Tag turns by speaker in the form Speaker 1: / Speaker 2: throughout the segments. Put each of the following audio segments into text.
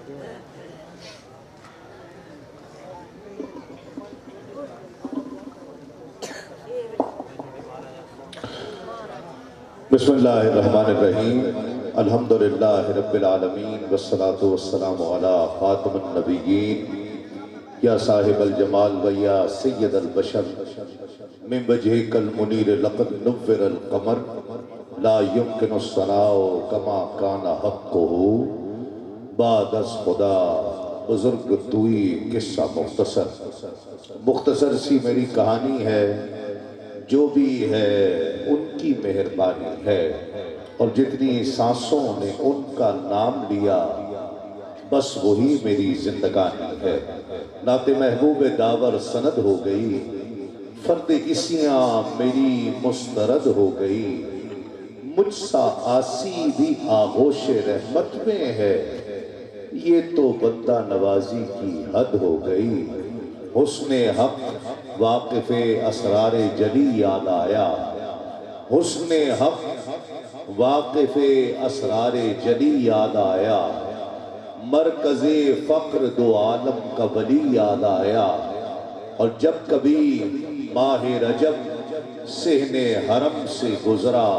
Speaker 1: بسم اللہ الرحمن الرحیم الحمدللہ رب العالمین والصلاة والسلام علی خاتم النبیین یا صاحب الجمال و یا سید البشر من وجہک المنیر لقد نور القمر لا يمکن الثناء کما کان حقہ بعد از خدا بزرگ توئی قصہ مختصر سی میری کہانی ہے، جو بھی ہے ان کی مہربانی ہے، اور جتنی سانسوں نے ان کا نام لیا بس وہی میری زندگانی ہے۔ نعت محبوب داور سند ہو گئی، فرد اسیاں میری مسترد ہو گئی، مجھ سا آسی بھی آغوش رحمت میں ہے، یہ تو بندہ نوازی کی حد ہو گئی۔ حسن حق واقف اسرار جلی یاد آیا، حسن حق واقف اسرار جلی یاد آیا، مرکز فقر دو عالم کا ولی یاد آیا، اور جب کبھی ماہ رجب صحن حرم سے گزرا،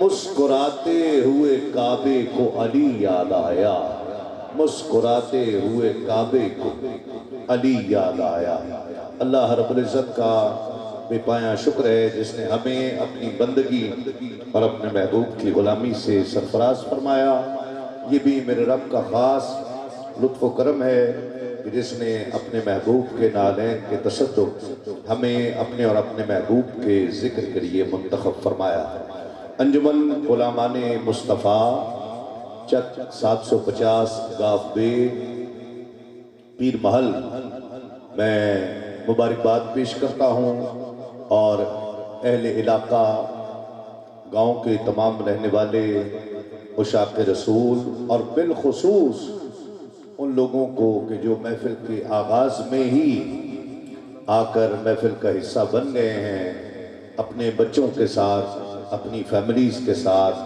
Speaker 1: مسکراتے ہوئے کعبے کو علی یاد آیا، مسکراتے ہوئے کعبے کو علی یاد آیا۔ اللہ رب العزت کا بے پایاں شکر ہے جس نے ہمیں اپنی بندگی اور اپنے محبوب کی غلامی سے سرفراز فرمایا۔ یہ بھی میرے رب کا خاص لطف و کرم ہے کہ جس نے اپنے محبوب کے نالین کے تصدق ہمیں اپنے اور اپنے محبوب کے ذکر کے لیے منتخب فرمایا۔ انجمن غلامان مصطفیٰ چک 750 گاف بے پیر محل میں مبارکباد پیش کرتا ہوں، اور اہل علاقہ گاؤں کے تمام رہنے والے عشاق رسول اور بالخصوص ان لوگوں کو کہ جو محفل کے آغاز میں ہی آ کر محفل کا حصہ بن گئے ہیں، اپنے بچوں کے ساتھ، اپنی فیملیز کے ساتھ،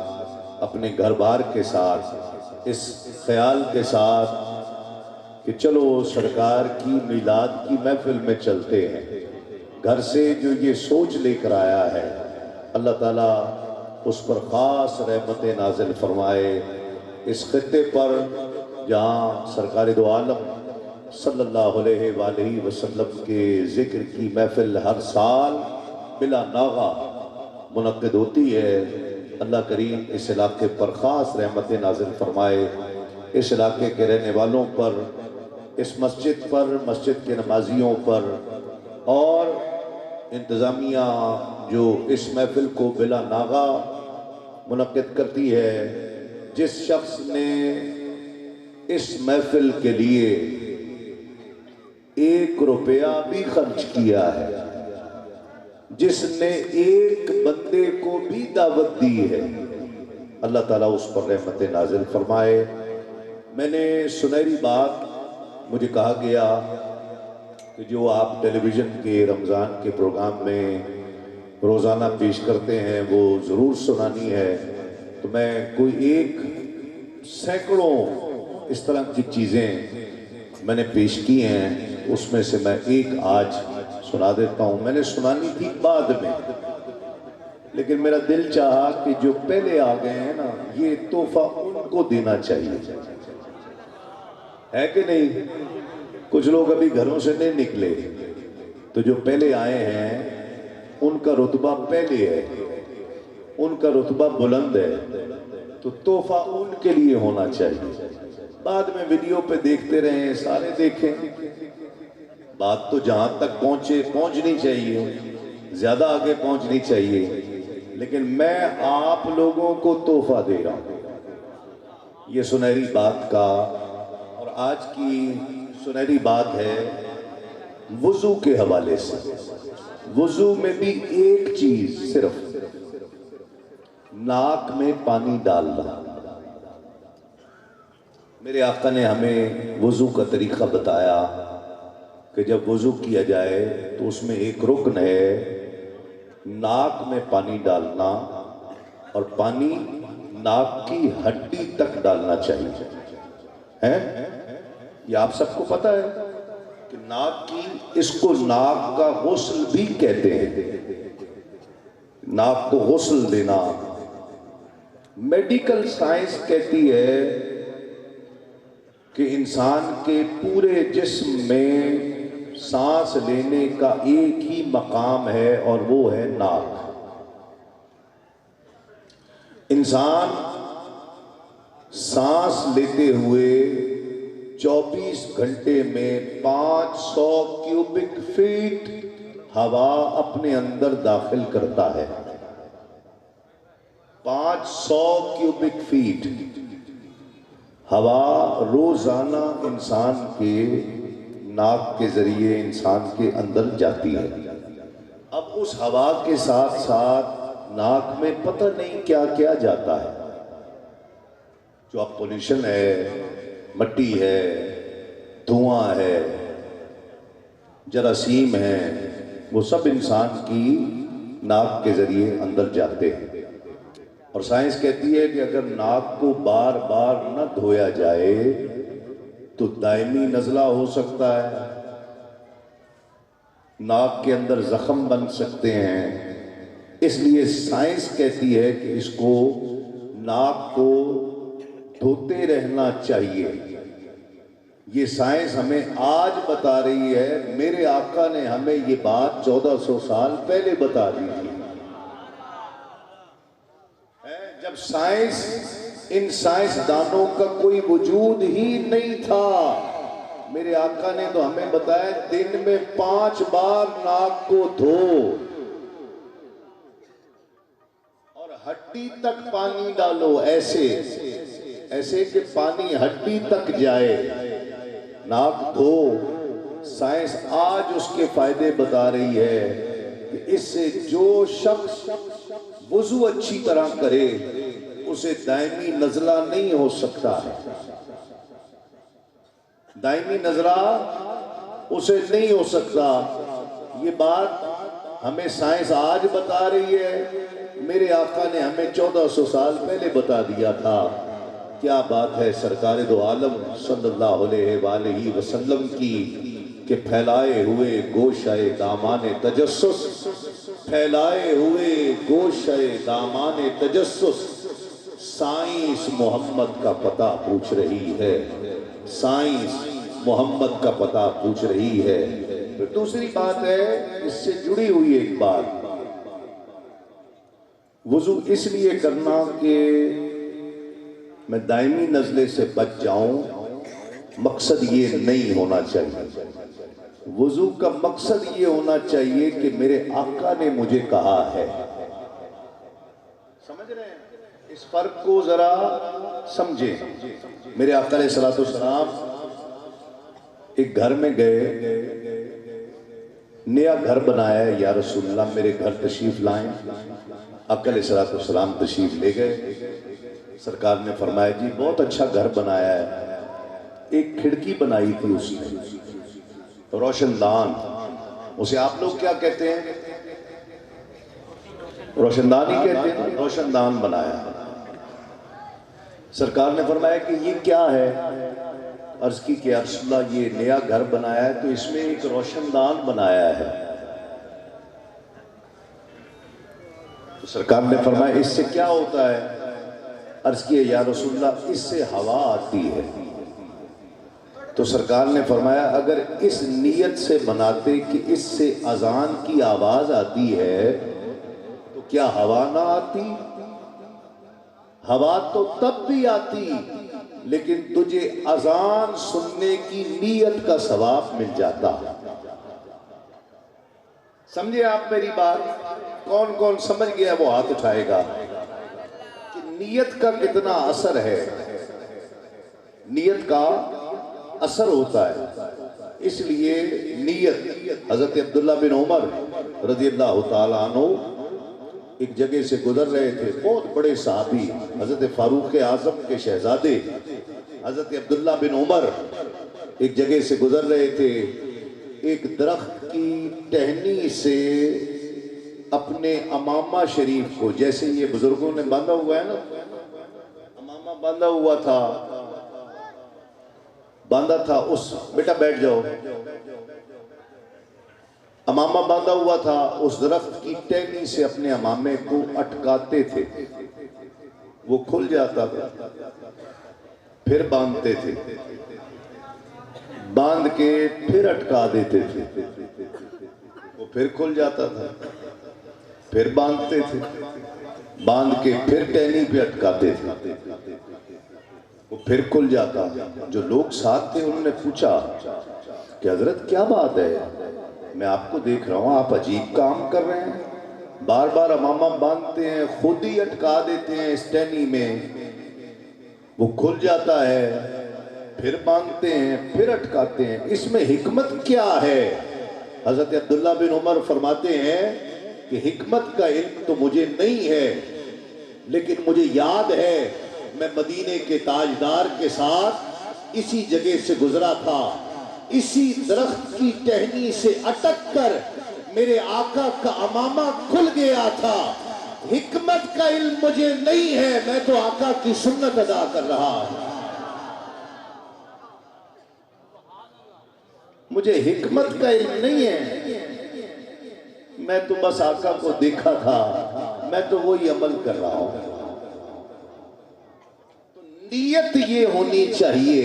Speaker 1: اپنے گھر بار کے ساتھ، اس خیال کے ساتھ کہ چلو سرکار کی میلاد کی محفل میں چلتے ہیں۔ گھر سے جو یہ سوچ لے کر آیا ہے، اللہ تعالیٰ اس پر خاص رحمت نازل فرمائے۔ اس خطے پر جہاں سرکار دو عالم صلی اللہ علیہ وآلہ وسلم کے ذکر کی محفل ہر سال بلا ناغہ منعقد ہوتی ہے، اللہ کریم اس علاقے پر خاص رحمت نازل فرمائے، اس علاقے کے رہنے والوں پر، اس مسجد پر، مسجد کے نمازیوں پر، اور انتظامیہ جو اس محفل کو بلا ناغہ منعقد کرتی ہے۔ جس شخص نے اس محفل کے لیے 1 روپیہ بھی خرچ کیا ہے، جس نے ایک بندے کو بھی دعوت دی ہے، اللہ تعالیٰ اس پر رحمت نازل فرمائے۔ میں نے سنہری بات، مجھے کہا گیا کہ جو آپ ٹیلی ویژن کے رمضان کے پروگرام میں روزانہ پیش کرتے ہیں وہ ضرور سنانی ہے، تو میں کوئی ایک سینکڑوں اس طرح کی چیزیں میں نے پیش کی ہیں، اس میں سے میں ایک آج سنا دیتا ہوں۔ میں نے سنانی تھی بعد میں، لیکن میرا دل چاہا کہ جو پہلے آ گئے ہیں نا، یہ تحفہ ان کو دینا چاہیے، ہے کہ نہیں؟ کچھ لوگ ابھی گھروں سے نہیں نکلے، تو جو پہلے آئے ہیں ان کا رتبہ پہلے ہے، ان کا رتبہ بلند ہے، تو تحفہ ان کے لیے ہونا چاہیے۔ بعد میں ویڈیو پہ دیکھتے رہیں، سارے دیکھیں، بات تو جہاں تک پہنچنی چاہیے، زیادہ آگے پہنچنی چاہیے، لیکن میں آپ لوگوں کو تحفہ دے رہا ہوں یہ سنہری بات کا۔ اور آج کی سنہری بات ہے وضو کے حوالے سے۔ وضو میں بھی ایک چیز، صرف ناک میں پانی ڈالنا۔ میرے آقا نے ہمیں وضو کا طریقہ بتایا کہ جب وضو کیا جائے تو اس میں ایک رکن ہے، ناک میں پانی ڈالنا، اور پانی ناک کی ہڈی تک ڈالنا چاہیے، ہے؟ یہ آپ سب کو پتا ہے کہ ناک کی، اس کو ناک کا غسل بھی کہتے ہیں، ناک کو غسل دینا۔ میڈیکل سائنس کہتی ہے کہ انسان کے پورے جسم میں سانس لینے کا ایک ہی مقام ہے اور وہ ہے ناک۔ انسان سانس لیتے ہوئے 24 گھنٹے میں 500 کیوبک فیٹ ہوا اپنے اندر داخل کرتا ہے۔ 500 کیوبک فیٹ ہوا روزانہ انسان کے ناک کے ذریعے انسان کے اندر جاتی ہے۔ اب اس ہوا کے ساتھ ساتھ ناک میں پتہ نہیں کیا کیا جاتا ہے، جو اب پولیوشن ہے، مٹی ہے، دھواں ہے، جراثیم ہے، وہ سب انسان کی ناک کے ذریعے اندر جاتے ہیں۔ اور سائنس کہتی ہے کہ اگر ناک کو بار بار نہ دھویا جائے تو دائمی نزلہ ہو سکتا ہے، ناک کے اندر زخم بن سکتے ہیں۔ اس لیے سائنس کہتی ہے کہ اس کو، ناک کو دھوتے رہنا چاہیے۔ یہ سائنس ہمیں آج بتا رہی ہے، میرے آقا نے ہمیں یہ بات 1400 سال پہلے بتا دی تھی۔ جب سائنس، ان سائنسدانوں کا کوئی وجود ہی نہیں تھا، میرے آقا نے تو ہمیں بتایا دن میں 5 بار ناک کو دھو اور ہڈی تک پانی ڈالو، ایسے ایسے کہ پانی ہڈی تک جائے، ناک دھو۔ سائنس آج اس کے فائدے بتا رہی ہے کہ اس سے جو شخص وضو اچھی طرح کرے اسے دائمی نزلہ نہیں ہو سکتا ہے، دائمی نزلہ اسے نہیں ہو سکتا۔ یہ بات ہمیں سائنس آج بتا رہی ہے، میرے آقا نے ہمیں 1400 سال پہلے بتا دیا تھا۔ کیا بات ہے سرکار دو عالم صلی اللہ علیہ وآلہ وسلم کی کہ پھیلائے ہوئے گوشہ دامان تجسس، پھیلائے ہوئے گوشہ دامان تجسس، سائنس محمد کا پتہ پوچھ رہی ہے، سائنس محمد کا پتہ پوچھ رہی ہے۔ پھر دوسری بات ہے، اس سے جڑی ہوئی ایک بات، وضو اس لیے کرنا کہ میں دائمی نزلے سے بچ جاؤں، مقصد یہ نہیں ہونا چاہیے۔ وضو کا مقصد یہ ہونا چاہیے کہ میرے آقا نے مجھے کہا ہے۔ سمجھ رہے ہیں؟ اس فرق کو ذرا سمجھیں۔ میرے آقا علیہ السلام ایک گھر میں گئے، نیا گھر بنایا ہے، یا رسول اللہ میرے گھر تشریف لائیں۔ آقا علیہ السلام تشریف لے گئے، سرکار نے فرمایا جی بہت اچھا گھر بنایا ہے۔ ایک کھڑکی بنائی تھی اس نے، روشن دان، اسے آپ لوگ کیا کہتے ہیں؟ روشن دان ہی کہتے ہیں، روشن دان بنایا۔ سرکار نے فرمایا کہ یہ کیا ہے؟ عرض کی کہ یا رسول اللہ یہ نیا گھر بنایا ہے تو اس میں ایک روشن دان بنایا ہے۔ تو سرکار نے فرمایا اس سے کیا ہوتا ہے؟ عرض کی یا رسول اللہ اس سے ہوا آتی ہے۔ تو سرکار نے فرمایا اگر اس نیت سے بناتے کہ اس سے اذان کی آواز آتی ہے تو کیا ہوا نہ آتی؟ ہوا تو تب بھی آتی، لیکن تجھے اذان سننے کی نیت کا ثواب مل جاتا۔ سمجھے آپ میری بات؟ کون کون سمجھ گیا وہ ہاتھ اٹھائے گا کہ نیت کا کتنا اثر ہے، نیت کا اثر ہوتا ہے۔ اس لیے نیت، حضرت عبداللہ بن عمر رضی اللہ تعالیٰ عنہ ایک جگہ سے گزر رہے تھے، بہت بڑے صحابی، حضرت فاروق اعظم کے شہزادے حضرت عبداللہ بن عمر ایک جگہ سے گزر رہے تھے، ایک درخت کی ٹہنی سے اپنے امامہ شریف کو، جیسے یہ بزرگوں نے باندھا ہوا ہے نا، امامہ باندھا ہوا تھا، باندھا تھا اس، بیٹا بیٹھ جاؤ، امامہ باندھا ہوا تھا، اس درخت کی ٹہنی سے اپنے امامے کو اٹکاتے تھے، وہ کھل جاتا تھا، پھر باندھتے تھے، باندھ کے پھر اٹکا دیتے تھے، وہ پھر کھل جاتا تھا، پھر باندھتے تھے، باندھ کے پھر ٹہنی پہ اٹکاتے تھے، وہ پھر کھل جاتا۔ جو لوگ ساتھ تھے انہوں نے پوچھا کہ حضرت کیا بات ہے، میں آپ کو دیکھ رہا ہوں آپ عجیب کام کر رہے ہیں، بار بار امامہ باندھتے ہیں، خود ہی اٹکا دیتے ہیں اس ٹہنی میں، وہ کھل جاتا ہے، پھر باندھتے ہیں، پھر اٹکاتے ہیں، اس میں حکمت کیا ہے؟ حضرت عبداللہ بن عمر فرماتے ہیں کہ حکمت کا علم تو مجھے نہیں ہے، لیکن مجھے یاد ہے میں مدینے کے تاجدار کے ساتھ اسی جگہ سے گزرا تھا، اسی درخت کی ٹہنی سے اٹک کر میرے آقا کا امامہ کھل گیا تھا۔ حکمت کا علم مجھے نہیں ہے، میں تو آقا کی سنت ادا کر رہا ہوں۔ مجھے حکمت کا علم نہیں ہے، میں تو بس آقا کو دیکھا تھا، میں تو وہی عمل کر رہا ہوں۔ تو نیت یہ ہونی چاہیے،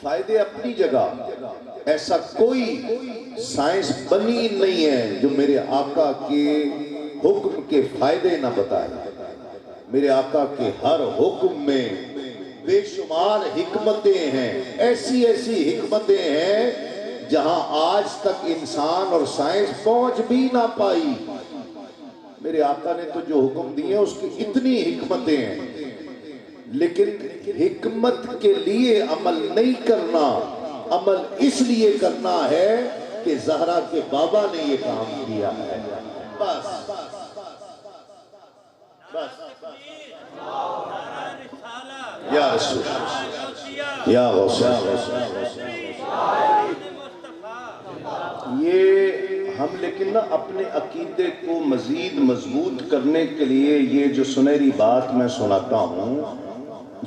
Speaker 1: فائدے اپنی جگہ، ایسا کوئی سائنس بنی نہیں ہے جو میرے آقا کے حکم کے فائدے نہ بتائے۔ میرے آقا کے ہر حکم میں بے شمار حکمتیں ہیں، ایسی ایسی حکمتیں ہیں جہاں آج تک انسان اور سائنس پہنچ بھی نہ پائی۔ میرے آقا نے تو جو حکم دیے اس کی اتنی حکمتیں ہیں، لیکن حکمت کے لیے عمل نہیں کرنا، عمل اس لیے کرنا ہے کہ زہرا کے بابا نے یہ کام کیا ہے، بس بس یا رسول یا غوث، یہ ہم لیکن نا اپنے عقیدے کو مزید مضبوط کرنے کے لیے یہ جو سنہری بات میں سناتا ہوں،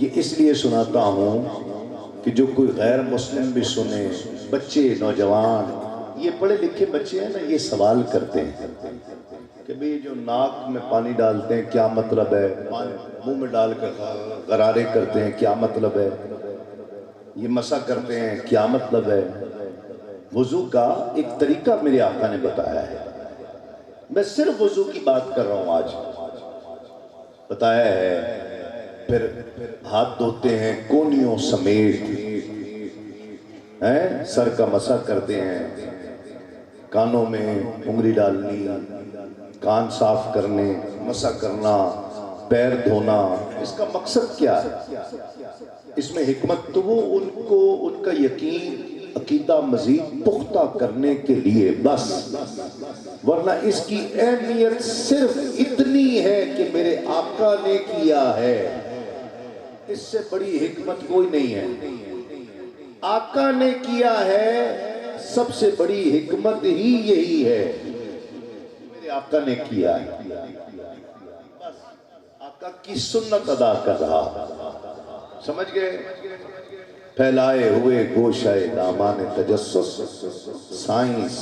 Speaker 1: یہ اس لیے سناتا ہوں کہ جو کوئی غیر مسلم بھی سنے، بچے نوجوان، یہ پڑھے لکھے بچے ہیں نا، یہ سوال کرتے ہیں کہ بھی جو ناک میں پانی ڈالتے ہیں کیا مطلب ہے، منہ میں ڈال کر غرارے کرتے ہیں کیا مطلب ہے، یہ مسح کرتے ہیں کیا مطلب ہے۔ وضو کا ایک طریقہ میرے آقا نے بتایا ہے، میں صرف وضو کی بات کر رہا ہوں آج، بتایا ہے۔ پھر ہاتھ دھوتے ہیں کونیوں سمیت، سر کا مسح کرتے ہیں، کانوں میں انگلی ڈالنی، کان صاف کرنے، مسح کرنا، پیر دھونا، اس کا مقصد کیا ہے؟ اس میں حکمت تو وہ ان کو ان کا یقین عقیدہ مزید پختہ کرنے کے لیے بس، ورنہ اس کی اہمیت صرف اتنی ہے کہ میرے آقا نے کیا ہے، اس سے بڑی حکمت کوئی نہیں ہے، آقا نے کیا ہے، سب سے بڑی حکمت ہی یہی ہے، میرے آقا نے کیا ہے، بس آقا کی سنت ادا کر رہا، سمجھ گئے؟ پھیلائے ہوئے گوشہ دامان تجسس، سائنس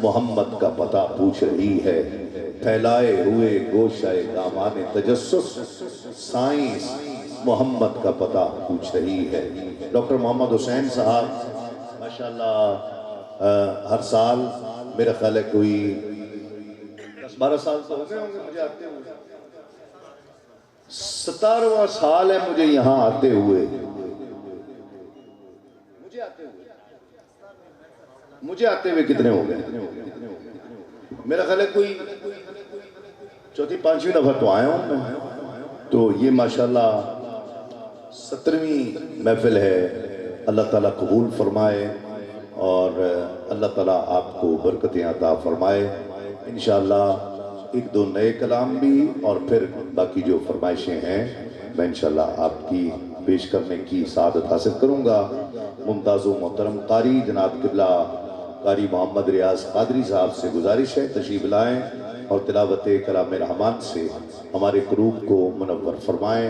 Speaker 1: محمد کا پتہ پوچھ رہی ہے، پھیلائے ہوئے گوشہ دامان تجسس، سائنس محمد کا پتہ پوچھ رہی ہے۔ ڈاکٹر محمد حسین صاحب ماشاءاللہ ہر سال میرا خیال ہے کوئی 10-12 سال تو ہو گئے ہوں گے مجھے آتے ہوئے، 17واں سال ہے مجھے یہاں آتے ہوئے، مجھے آتے ہوئے کتنے ہو گئے؟ میرا خیال ہے کوئی 4-5 دفعہ تو آیا ہوں میں، تو یہ ماشاءاللہ 17ویں محفل ہے، اللہ تعالیٰ قبول فرمائے اور اللہ تعالیٰ آپ کو برکتیں عطا فرمائے۔ انشاءاللہ 1-2 نئے کلام بھی اور پھر باقی جو فرمائشیں ہیں میں انشاءاللہ آپ کی پیش کرنے کی سعادت حاصل کروں گا۔ ممتاز و محترم قاری جناب قبلہ قاری محمد ریاض قادری صاحب سے گزارش ہے تشریف لائیں اور تلاوت کلام رحمان سے ہمارے قلوب کو منور فرمائیں۔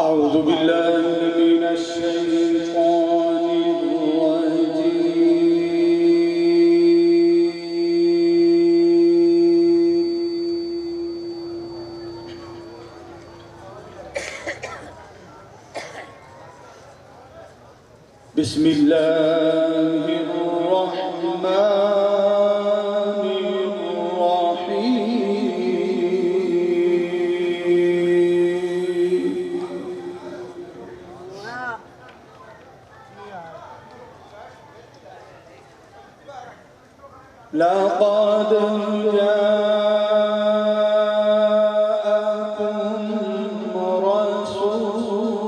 Speaker 2: أعوذ بالله من الشيطان الرجيم بسم الله الرحمن الرحيم لقد جاءكم رسول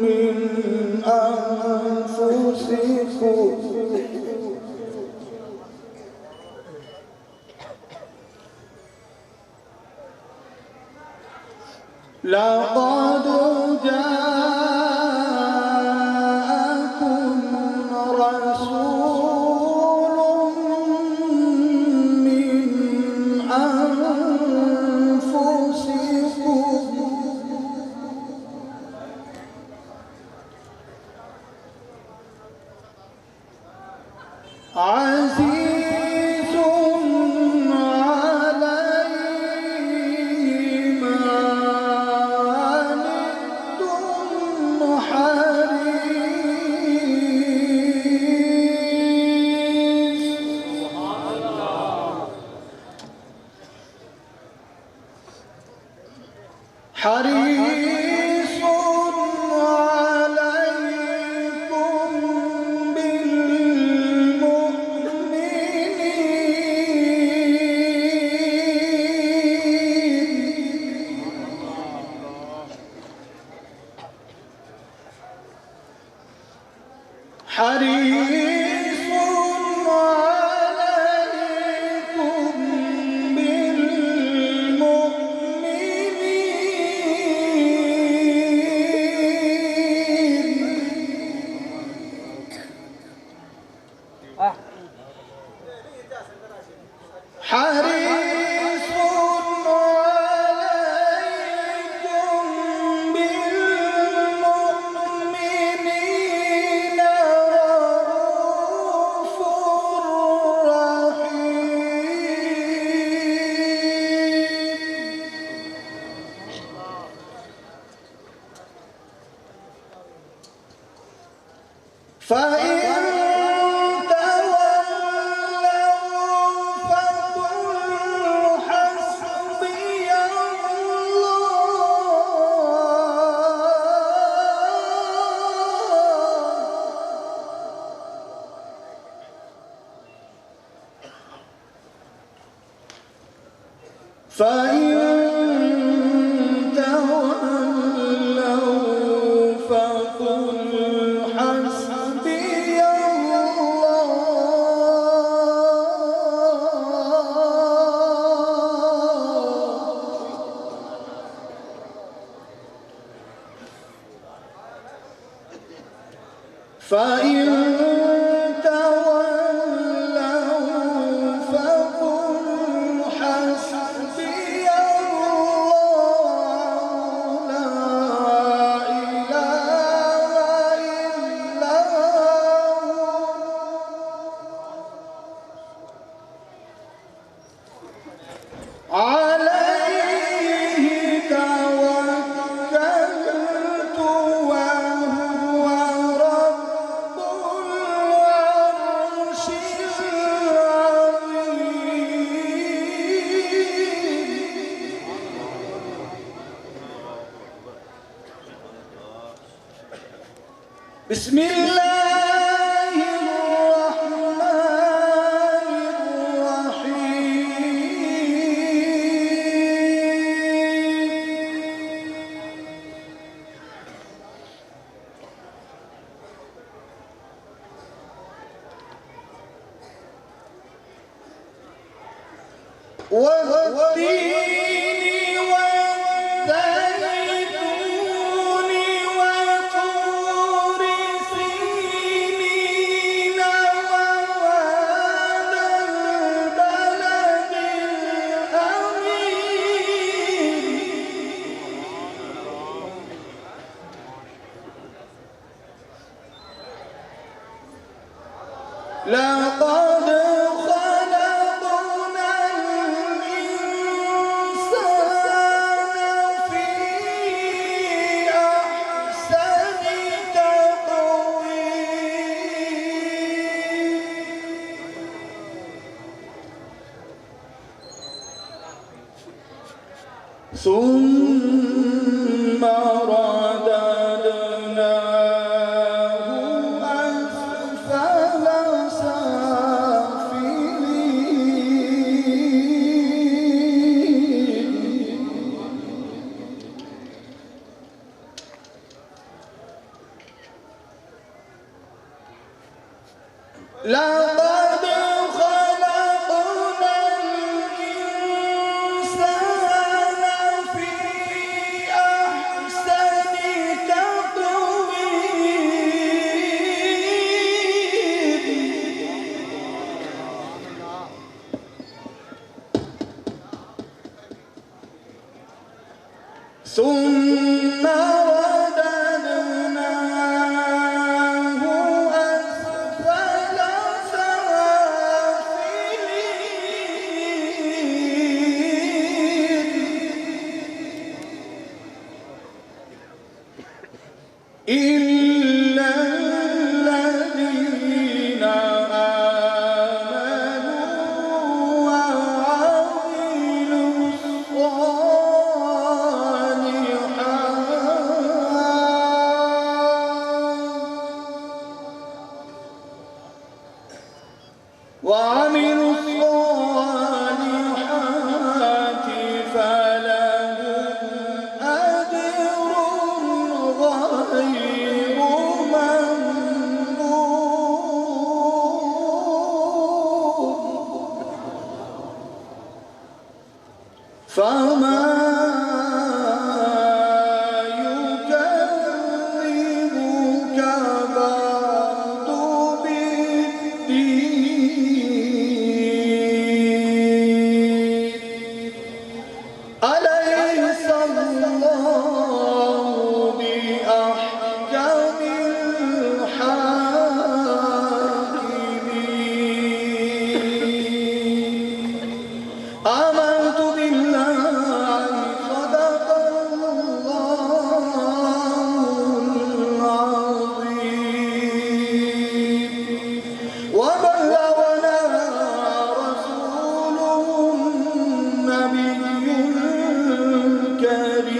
Speaker 2: من أنفسكم لقد جاءكم رسول من أنفسكم عزيز عليه ما عنتم حريص عليكم حريص عليكم بالمؤمنين حريص عليكم بالمؤمنين رؤوف رحيم فإن تولوا فقل حسبي الله فإن تولوا فقل حسبي فإن تولوا فقل حسبي الله لا إله إلا هو عليه توكلت وهو رب والتين والزيتون وطور سينين وهذا البلد الأمين لقد خلقنا الإنسان في أحسن تقويم ثم رددناه أسفل سافلين لقد خلقنا الإنسان في أحسن تقويم ثم رددناه أسفل سافلين إلا الذين آمنوا وعملوا الصالحات فلهم أجر غير ممنون فما يكذبك بعد بالدين أليس الله بأحكم الحاكمين آمنت بالله صدق الله العظيم وبلغنا رسوله النبي الكريم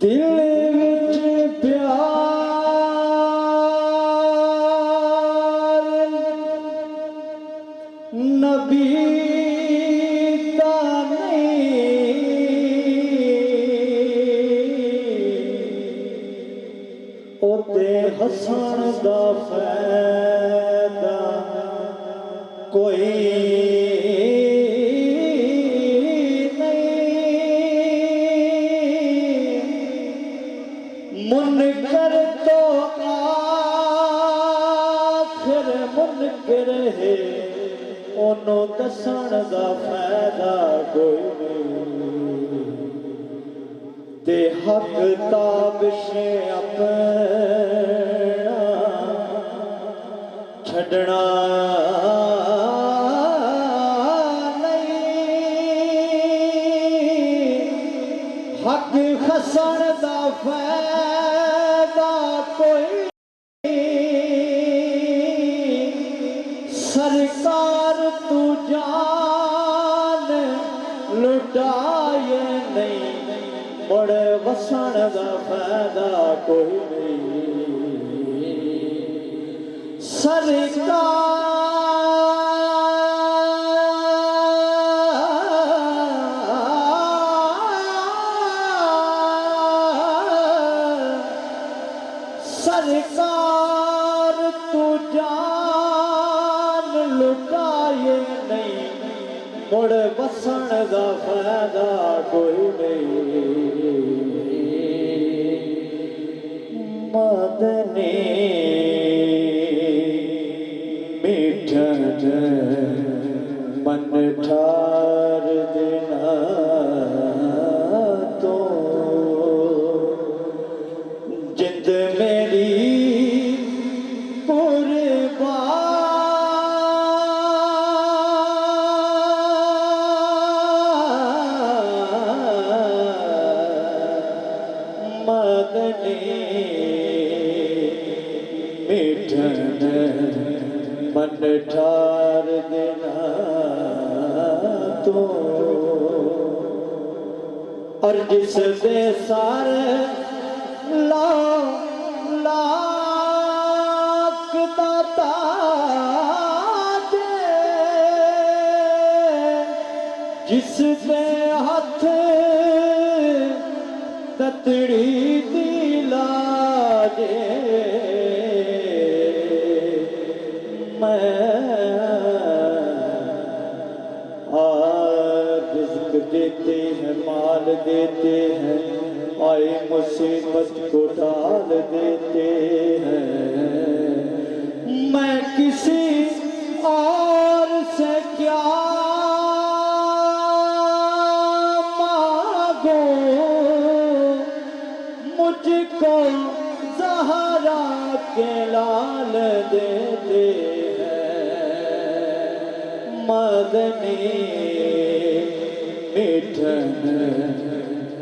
Speaker 2: دل وچ پیار نبی دا نہیں اوتے ہسن دا فائدہ کوئی منکر تو آخر منکر ہے انہوں دسن دا فائدہ کوئی نہیں تے حق تابش اپنا چھڑنا نہیں حق خسن دا فائدہ کوئی سرکار تو جان لٹائے نہیں مڑ وسن دا فائدہ کوئی نہیں سرکار تو جان لٹائے نہیں مڑ وسن دا فائدہ کوئی نہیں مدنی میٹھن من ٹھار دینا تو جند میری مدنی میٹھن من ٹھار دینا تو اور جس دے سار لاکھ داتا دے جس دے ہاتھ تتڑی دلا دے میں رزق دیتے ہیں مال دیتے ہیں آئے مصیبت کو ڈال دیتے ہیں میں کسی اور سے کیا مجھ کو زہرا کے لال دیتے ہیں مدنی میٹھن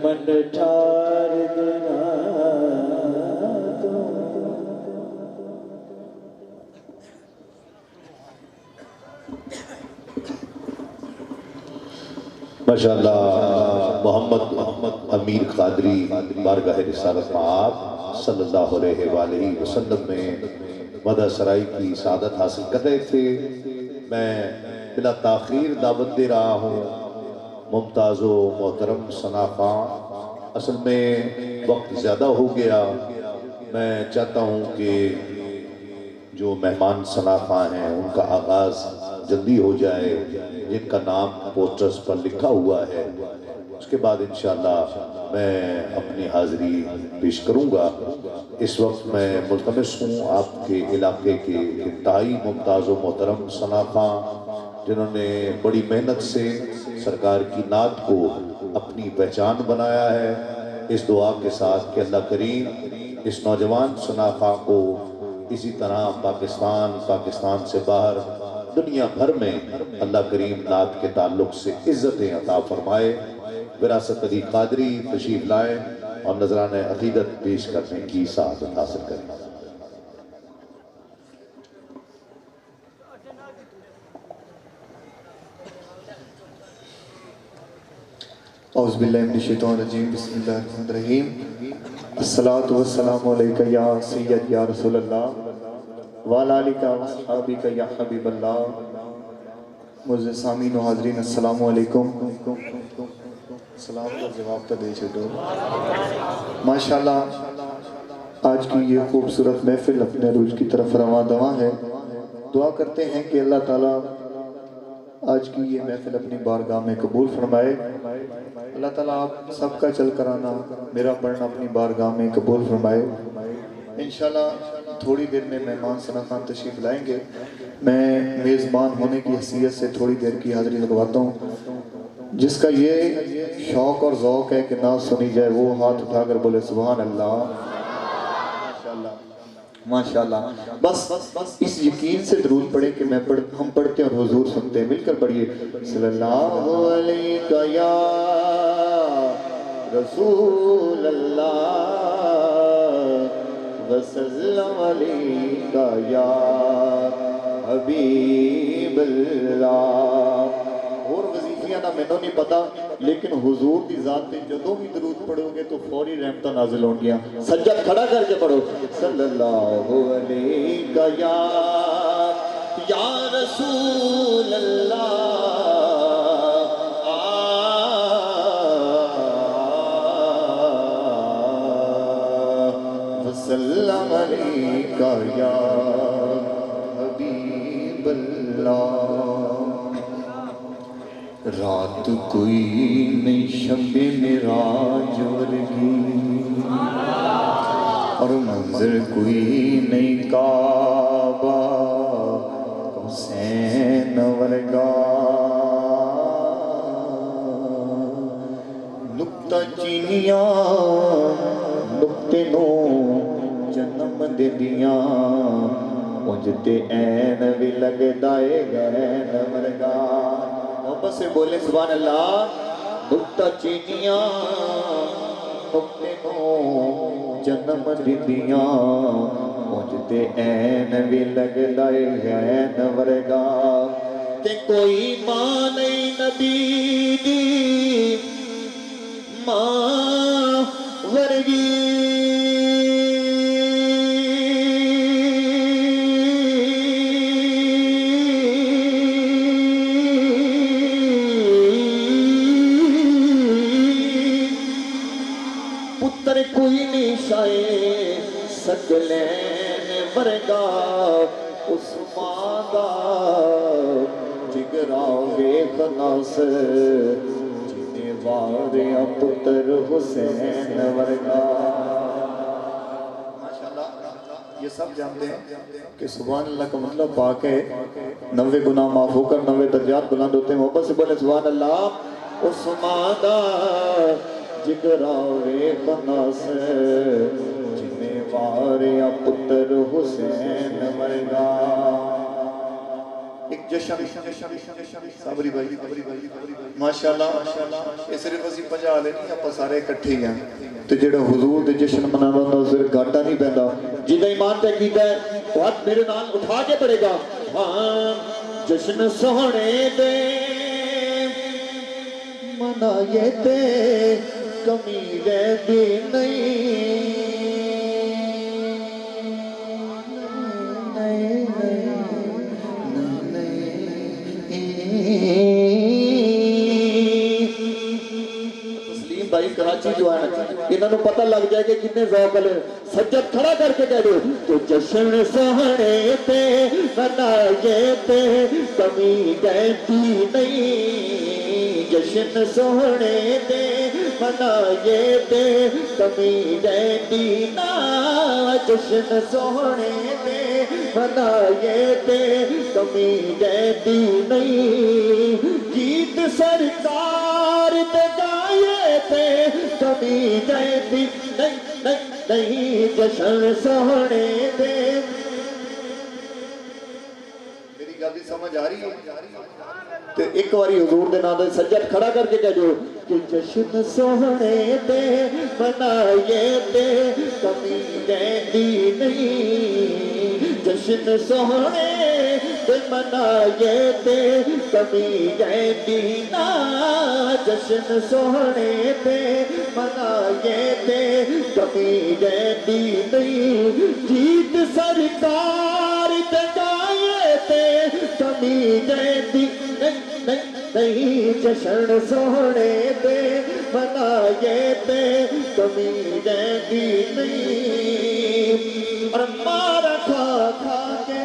Speaker 2: من ٹھار دینا تو
Speaker 1: ماشاءاللہ محمد امیر قادری بارگاہ رسالت آپ صلی اللہ علیہ وآلہ وسلم میں مدح سرائی کی سعادت حاصل کر رہے تھے میں بلا تاخیر دعوت دے رہا ہوں ممتاز و محترم ثنا خاں اصل میں وقت زیادہ ہو گیا میں چاہتا ہوں کہ جو مہمان ثنا خاں ہیں ان کا آغاز جلدی ہو جائے جن کا نام پوسٹرز پر لکھا ہوا ہے اس کے بعد انشاءاللہ میں اپنی حاضری پیش کروں گا اس وقت میں ملتمس ہوں آپ کے علاقے کے انتہائی ممتاز و محترم ثنا خاں جنہوں نے بڑی محنت سے سرکار کی نعت کو اپنی پہچان بنایا ہے اس دعا کے ساتھ کہ اللہ کریم اس نوجوان ثنا خاں کو اسی طرح پاکستان سے باہر دنیا بھر میں اللہ کریم نعت کے تعلق سے عزتیں عطا فرمائے وراثت علی قادری تشریف لائیں اور نذران عقیدت پیش کرنے کی سعادت حاصل کریں
Speaker 3: اعوذ باللہ من الشیطان الرجیم بسم اللہ الرحمن الرحیم الصلاۃ والسلام علیک یا سید یا رسول اللہ وعلی آلک و اصحابک یا حبیب اللہ. معزز سامعین و حاضرین السلام علیکم. سلام کا جواب تو دے چھوڑو. ماشاءاللہ آج کی یہ خوبصورت محفل اپنے عروج کی طرف رواں دواں ہے. دعا کرتے ہیں کہ اللہ تعالیٰ آج کی یہ محفل اپنی بارگاہ میں قبول فرمائے. اللہ تعالیٰ آپ سب کا چل کر آنا میرا پڑھنا اپنی بارگاہ میں قبول فرمائے. انشاءاللہ تھوڑی دیر میں مہمان ثنا خان تشریف لائیں گے. میں میزبان ہونے کی حیثیت سے تھوڑی دیر کی حاضری لگواتا ہوں. جس کا یہ شوق اور ذوق ہے کہ نعت سنی جائے وہ ہاتھ اٹھا کر بولے سبحان اللہ. ماشاءاللہ. بس اس یقین سے درود پڑھیں کہ ہم پڑھتے ہیں اور حضور سنتے ہیں. مل کر پڑھیے صلی اللہ علیہ یا رسول اللہ وسلم علیہ یا حبیب اللہ. اور وظیفیاں نہ میں نہیں پتا لیکن حضور دی ذات پہ جدوں بھی درود پڑھو گے تو فوری رحمتاں نازل ہوں گیاں. سجد کھڑا کر کے پڑھو صلی اللہ علیہ یا رسول اللہ وسلم علیہ یا حبیب اللہ. رات کوئی نہیں شب معراج ورگی اور منظر کوئی نہیں کعبہ حسین ورگا. نکتہ چینیاں نکتے نو جنم دے دیاں انج تے این بھی لگ دائے گین ورگا. محبت سے بولیں سبحان اللہ. نکتہ چینیاں نکتے نو جنم دیدیاں انج تے این بھی لگ دائے گین ورگا. تے کوئی ماں نہیں نبی دی ماں ورگی. کوئی نہیں شائے سکلین ورگا اس ماں دا جگرا ویکھ ناس جنے واریا پتر حسین ورگا. ماشاءاللہ یہ سب جانتے ہیں کہ سبحان اللہ کا مطلب پاک ہے 90 گناہ معاف ہو کر 90 درجات بلند ہوتے ہیں. محبت سے بولے سبحان اللہ. اس ماں دا جگرا ویکھ ناس جنے واریا پتر حسین ورگا. ایک جشن صابری بھائی ماشاءاللہ یہ صرف اسی 50 والے نہیں آپ سارے اکٹھے ہیں تے جڑا حضور دے جشن منانا ہوندا صرف گھاٹا نہیں پیندا. جہاں ایمان تے کیتا ہے وہ ہاتھ میرے نال اٹھا کے پڑے گا. ہاں جشن سوہنے دے منائے تے کمی رہتی نہیں. تسلیم بھائی کراچی جو ہے انہوں نے پتہ لگ جائے کہ کتنے ذوق ہے. سجد کھڑا کر کے کہہ دو تو جشن سہنے تے منائے تے کمی رہتی نہیں. جشن سوہنے تے منائے تے کمی رہتی نا. جشن سوہنے تے منائے تے کمی رہتی نہیں. گیت سرکار تے گائے تے کمی رہتی نہیں. جشن سوہنے تے. میری گل سمجھ آ رہی ہے؟ تے ایک باری حضور دے نام تے سجد کھڑا کر کے کہہ دو کہ جشن سوہنے تے منائے تے کمی رہتی نہیں. جشن سوہنے تے منائے تے
Speaker 2: کمی رہتی نا جشن سونے تے منائے تے کمی رہتی نہیں جیت سرکار تے جائے تے کمی رہتی نہیں جشن سونے تے منائے تے کمی رہتی نہیں اور مارا کھا کھا کے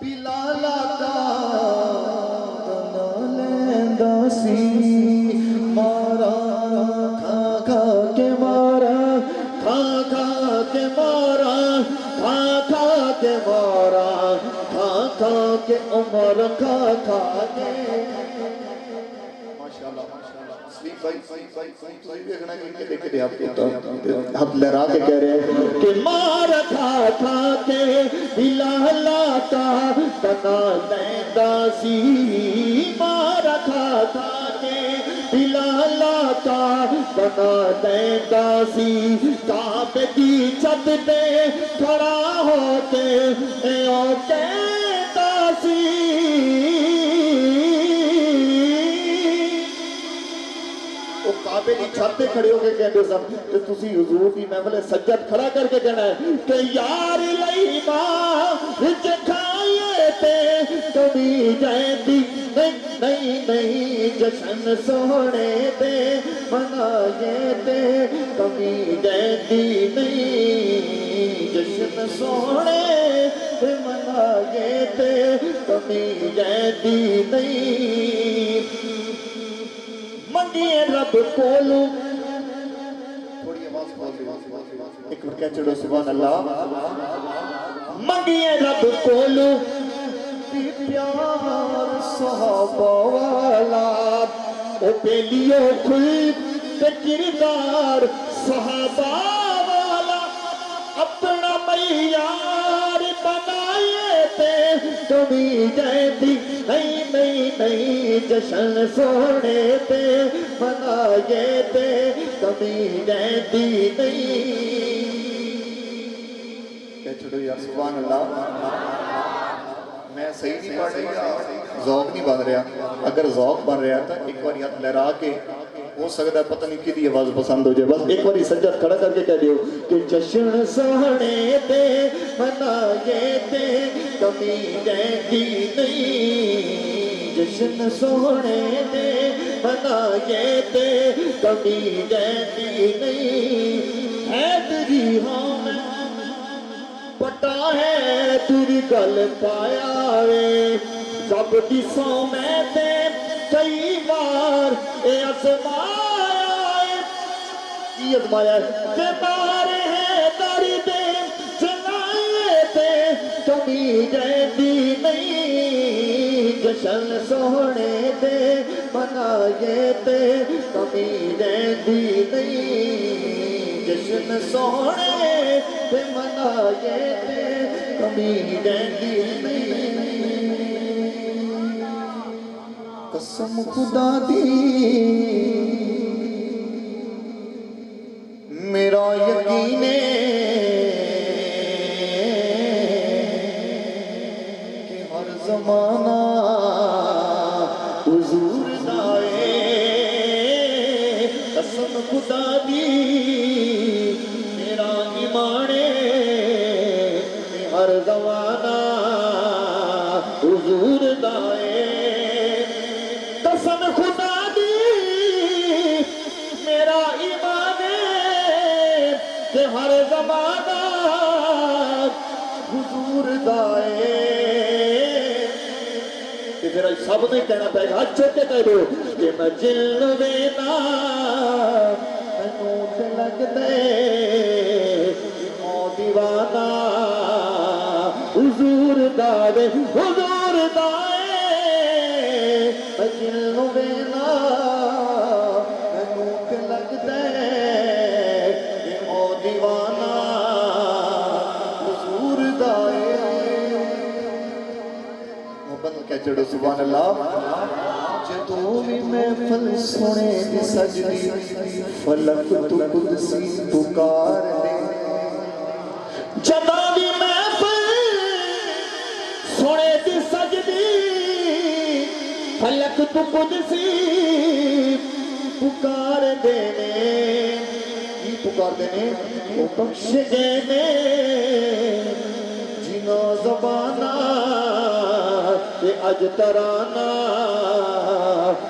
Speaker 2: بلالا دا لیندہ سی مارا کھا کھا کے مارا کھا کھا کے مارا کھا کھا کے مارا کھا کھا کے عمر کھا کھا کے
Speaker 3: ہاتھ لہرا کے کہہ رہے ہیں
Speaker 2: کہ مار کھا کھا کے بلالا کا بنا لیندہ سی مار کھا کھا کے بلالا کا بنا لیندہ سی کعبے کی چھت پہ کھڑا ہو کے او کہتا سی
Speaker 3: کعبے کی چھت پہ کھڑے ہو کے کہتے سن کہ تسی حضور کی محفل سجد کھڑا کر کے کہنا ہے
Speaker 2: کہ یار لئی ماں وچ کھائے تے کبھی جائندی نہیں جشن سونے تے منائے تے کبھی جائندی نہیں جشن سونے تے منائے تے کبھی جائندی نہیں منگیے رب کولو
Speaker 3: تھوڑی آواز کھول دیں ایک بار کہہ چڑھو سبحان اللہ
Speaker 2: منگیے رب کولو
Speaker 3: پیار صحابہ والا
Speaker 2: او پیلیو کھل تے کردار صحابہ والا اپنا معیار بنائے تے کبھی جائندی نہیں جشن سونے تے منائے تے کبھی جائندی نہیں
Speaker 3: کہہ چھڑو یا سبحان اللہ میں صحیح نہیں پڑھ رہا ذوق نہیں بن رہا اگر ذوق بن رہا تھا ایک بار ہاتھ لہرا کے ہو سکتا ہے پتہ نہیں کدی آواز پسند ہو جائے بس ایک بار سجد کھڑا کر کے کہہ دیو
Speaker 2: کہ جشن سونے تے منائے تے کبھی جائندی نہیں جشن سونے تے منائے تے کبھی جائندی نہیں حیدری ہاں میں پتا ہے تیری گل پایا وے جب دسوں میں تے کئی بار اے ازمایا
Speaker 3: کی ازمایا ہے
Speaker 2: کہ مارے ہیں داری دے جلائے تے کبھی جائندی نہیں جشن سونے تے منائے تے کبھی جائندی نہیں جشن سونے تے منائے تے کبھی جائندی نہیں
Speaker 3: قسم خدا دی میرا یقین کہ ہر زمانہ
Speaker 2: حضور دائے قسم خدا دی میرا ایمانے ہر زمانہ حضور دائے قسم خدا دی میرا ایمانے کہ ہر زمانہ حضور دائے کہ پھر سب نے کہنا پائے گا ہاتھ چھوٹے کہہ دو کہ میں جل وینا مینوں تے لگ دے او دیوانہ حضور دائے میں جل وینا مینوں تے لگ دے او دیوانہ حضور دائے
Speaker 3: محبت کہہ چڑھو سبحان اللہ جدوں بھی محفل سنے دی سجدی فلک تو قدسی پکار لے
Speaker 2: جدوں بھی محفل سنے دی سجدی تو قدسی پکار دینے کی پکار دینے وہ بخش دینے جنو زبانہ کہ اج ترانہ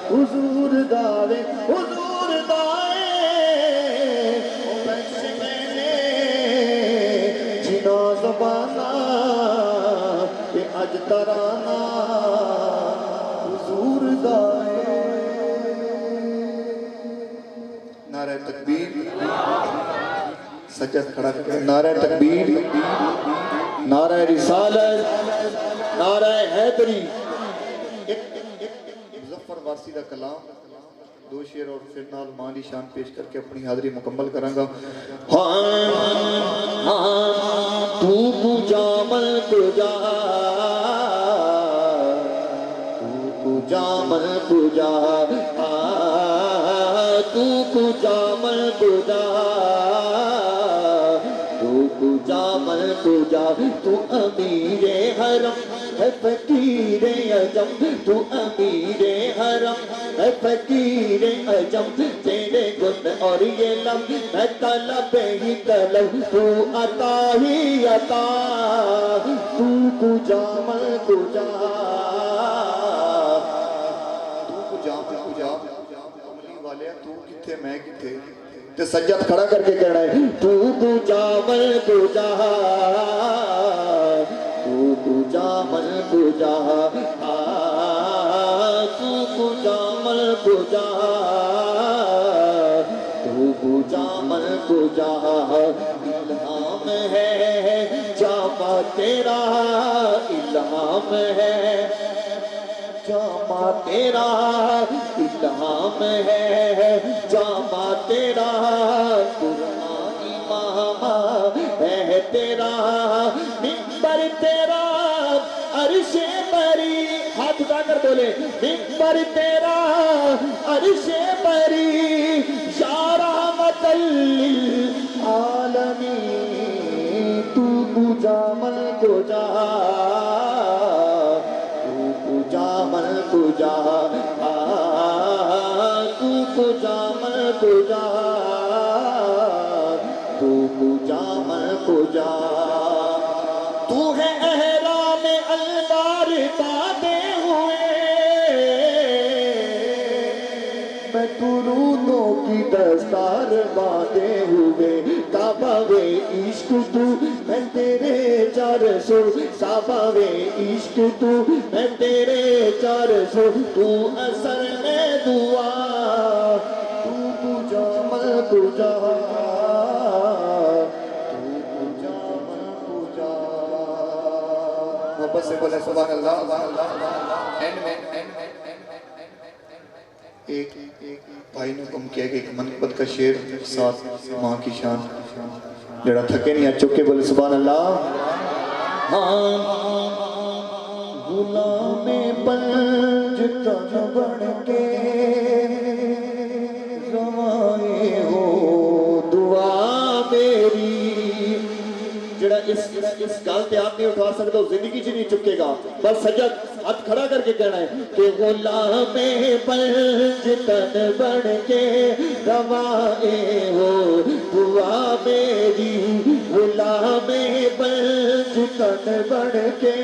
Speaker 2: حضور دائے وہ بخش دینے جنو زبانہ کہ اج ترانہ حضور دائے نعرہ تکبیر سجد کھڑا کر نعرہ تکبیر نعرہ رسالت نعرہ حیدری مظفر وارسی کا کلام دو شعر اور پھر نال مانی شان پیش کر کے اپنی حاضری مکمل کروں گا تو جامل تجا تو جامل تجا تو جامل تجا تو جامل تجا تو امیر حرم ہے فقیر عجم تو امیر حرم ہے فقیر عجم تیرے گن اور یہ لم میں طلب ہی طلب تو عطا ہی عطا تو جامل تجا تو کتھے میں کتھے تے سجد کھڑا کر کے کہنا ہے تو جامل تجا تو جامل تجا تو جامل تجا تو جامل تجا الہام ہے جامع تیرا الہام ہے جامع تیرا الہام ہے جامع تیرا قرآنی ماما ہے تیرا منبر تیرا عرش بری ہاتھ اٹھا کر بولے منبر تیرا عرش بری یا رحمت للعالمین تو جامل تجا جامل تجا تو جامل تجا تو جامل تجا تو ہے احرام البار باندھے ہوئے میں درودوں کی دستار باندھے ہوئے کعبہ وے عشق تو میں تیرے چار سو صحابہ وے عشق تو میں تیرے چار سو تو اثر میں دعا تو جامل تجا محبت سے بولے سبحان اللہ ایک بھائی نے کم کیا کہ ایک منقبت کا شعر ساتھ ماں کی شان جڑا تھکے نہیں چک کے بولے سبحان اللہ غلام پنج تن بن کے روائے ہو دعا میری جڑا اس گل تے آپ نہیں اٹھا سکتا زندگی چ نہیں چکے گا بس سجد ہاتھ کھڑا کر کے کہنا ہے کہ غلام پنج تن بن کے روائے ہو دعا میری غلام پنج تن بن کے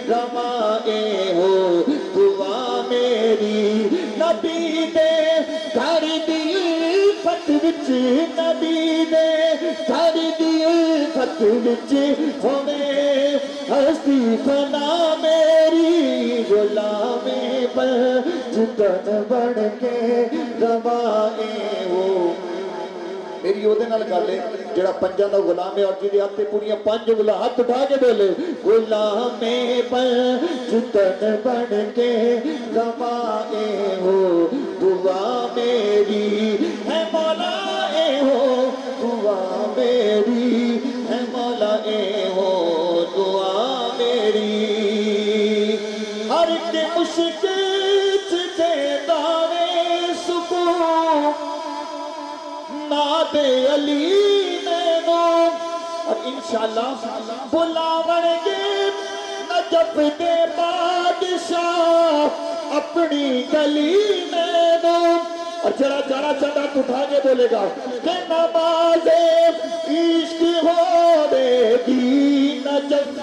Speaker 2: روائے ہو دعا میری نبی دے گھر دی فت وچ نبی دے گھر دی فت وچ ہوے ہستی فنا میری غلام پنج تن بن کے روائے ہو میری وہ نال گل ہے جڑا پنجاں دا غلام ہے اور جہدے ہاتھ تے پوریاں پنج انگلاں ہاتھ اٹھا کے بولے غلام پنج تن بن کے روائے ہو دعا میری ہے مولا اے ہو دعا میری ہے مولا اے ہو دعا میری ہر کے مشکل تے داوے سکون ناد علی نینو اور انشاءاللہ بلاون گے نجف دے بادشاہ اپنی گلی میں دو اور چڑا چڑا چڑا اٹھا کے بولے گا کہ نماز عشق ہو دے گی نجف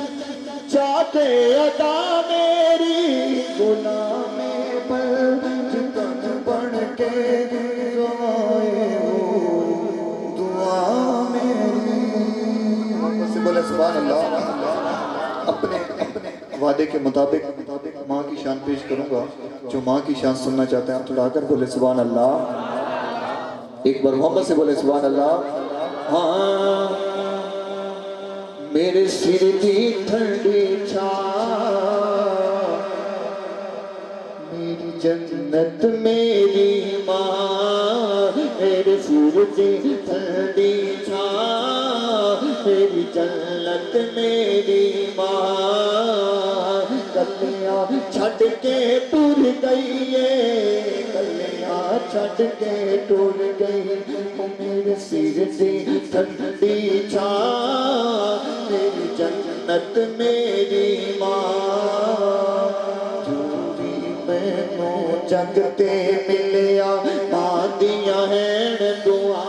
Speaker 2: چاہتے ادا میری غلام پر جتن بڑھ کے دعائے ہو دعا میری سے بولے سبحان اللہ اپنے وعدے کے مطابق ماں کی شان پیش کروں گا جو ماں کی شان سننا چاہتے ہیں آپ اٹھا کر بولے سبحان اللہ ایک بار محمد سے بولے سبحان اللہ ہاں میرے سر دی ٹھنڈی چھاؤں میری جنت میری ماں میرے سر دی ٹھنڈی چھاؤں میری جنت میری ماں کلیاں چھٹ کے ٹور گئی ہے کلیاں چھٹ کے ٹور گئی میرے سر دی ٹھنڈی چھاؤں میری جنت میری ماں جو بھی مینوں جگ تے ملیا ماں دیاں ہیں دعا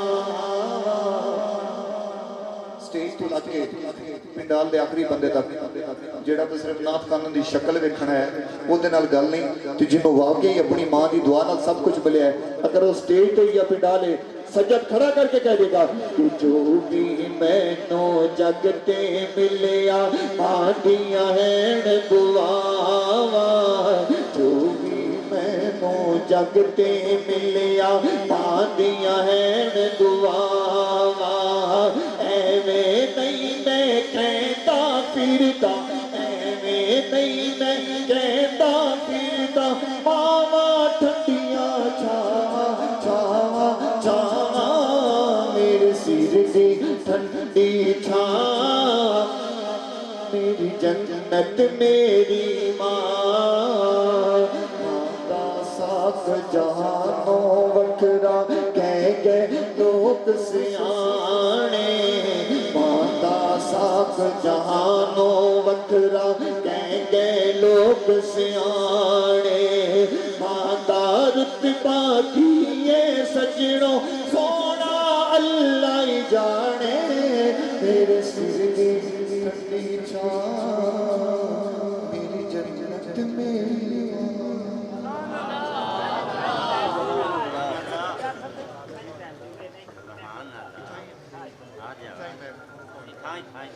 Speaker 2: سٹیج تو لگ کے پنڈال دے آخری بندے تک جیڑا تو صرف نعت خانوں دی شکل ویکھنا ہے وہ دے نال گل نہیں تے جنوں واقعی اپنی ماں دی دعا نال سب کچھ ملیا ہے اگر وہ سٹیج تے یا پنڈال ہے سجد کھڑا کر کے کہہ دے گا کہ جو بھی مینوں جگ تے ملیا ماں دیاں ہیں دعاواں جو بھی مینوں جگ تے ملیا ماں دیاں ہیں دعاواں ایویں نہیں میں کہتا پھرتا ایویں نہیں میں کہتا پھرتا ماواں ٹھنڈیاں چھاواں چھاواں چھاواں میرے سر دی ٹھنڈی چھاواں میری جنت میری ماں ماں ساکھ جہانوں وکھرا کہہ گئے لوگ سیانے ماں ساکھ جہانوں وکھرا کہہ گئے لوگ سیانے ماں دا رتبہ کیے سجنوں سونا اللہ ہی جانے میرے سر دی ٹھنڈی چھاؤں میری جنت میری
Speaker 4: Hi.